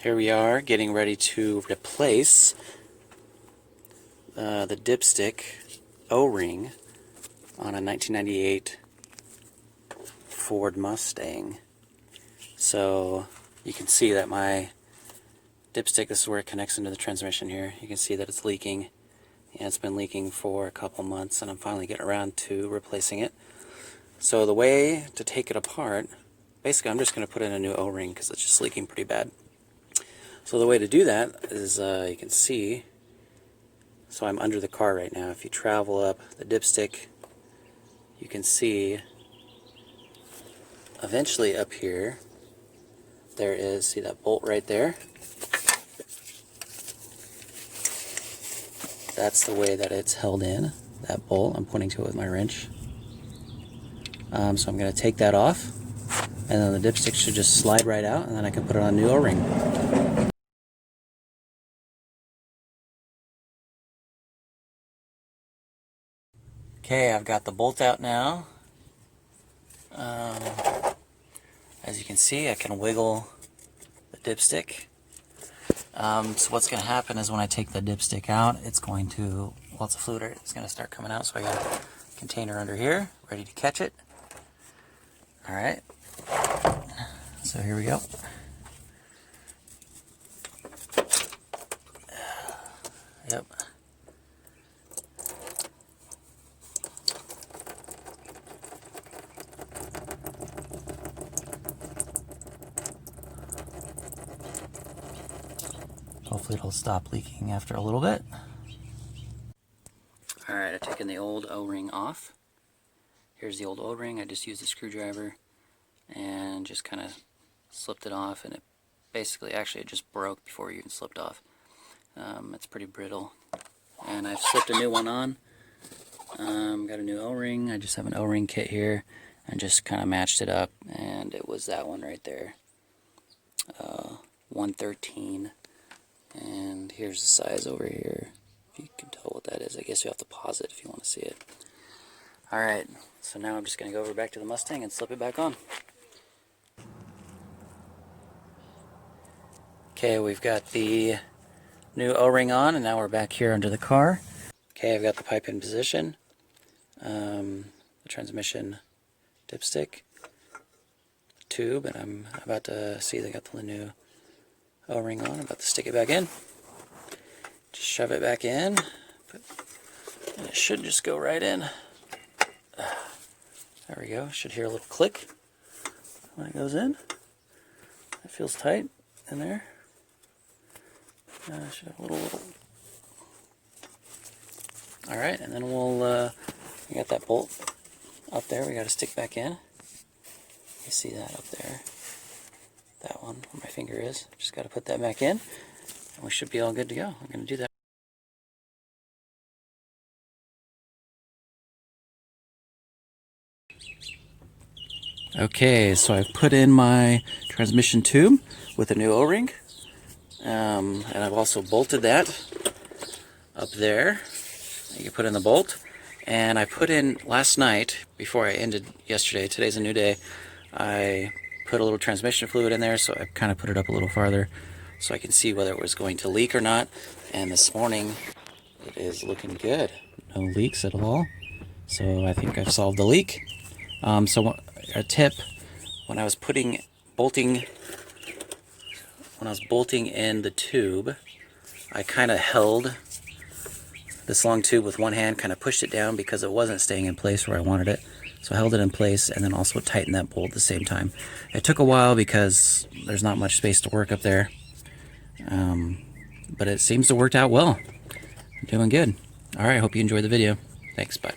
Here we are getting ready to replace the dipstick O-ring on a 1998 Ford Mustang. So you can see that my dipstick, this is where it connects into the transmission here. You can see that it's leaking, and it's been leaking for a couple months, and I'm finally getting around to replacing it. So the way to take it apart, basically I'm just going to put in a new O-ring because it's just leaking pretty bad. So the way to do that is, you can see, so I'm under the car right now. If you travel up the dipstick, you can see eventually up here, there is, see that bolt right there? That's the way that it's held in, that bolt. I'm pointing to it with my wrench. So I'm going to take that off, and then the dipstick should just slide right out, and then I can put it on a new O-ring. Okay, I've got the bolt out now. As you can see, I can wiggle the dipstick. So what's going to happen is when I take the dipstick out, it's going to, well, it's a fluid, it's going to start coming out. So I got a container under here, ready to catch it. Alright, so here we go. Yep. Hopefully it'll stop leaking after a little bit. Alright, I've taken the old O-ring off. Here's the old O-ring. I just used a screwdriver and just kind of slipped it off, and it basically, actually it just broke before it even slipped off. It's pretty brittle. And I've slipped a new one on. Got a new O-ring. I just have an O-ring kit here and just kind of matched it up, and it was that one right there. 113. And here's the size over here. If you can tell what that is, I guess you have to pause it if you want to see it. Alright, so now I'm just going to go over back to the Mustang and slip it back on. Okay, we've got the new O-ring on, and now we're back here under the car. Okay, I've got the pipe in position. The transmission dipstick tube, and I'm about to see they got the new O-ring on. I'm about to stick it back in. Just shove it back in, and it should just go right in. There we go. Should hear a little click when it goes in. It feels tight in there. Should have a little. All right, and then we'll. We got that bolt up there. We got to stick back in. You see that up there? That one where my finger is. Just got to put that back in, and we should be all good to go. I'm going to do that. Okay, so I've put in my transmission tube with a new O-ring, and I've also bolted that up there. You can put in the bolt, and I put in last night before I ended yesterday. Today's a new day. I put a little transmission fluid in there, so I kind of put it up a little farther so I can see whether it was going to leak or not. And this morning it is looking good. No leaks at all. So I think I've solved the leak. So a tip, when I was bolting in the tube, I kind of held this long tube with one hand, kind of pushed it down because it wasn't staying in place where I wanted it. So I held it in place and then also tightened that bolt at the same time. It took a while because there's not much space to work up there. But it seems to work out well. I'm doing good. Alright, hope you enjoyed the video. Thanks, bye.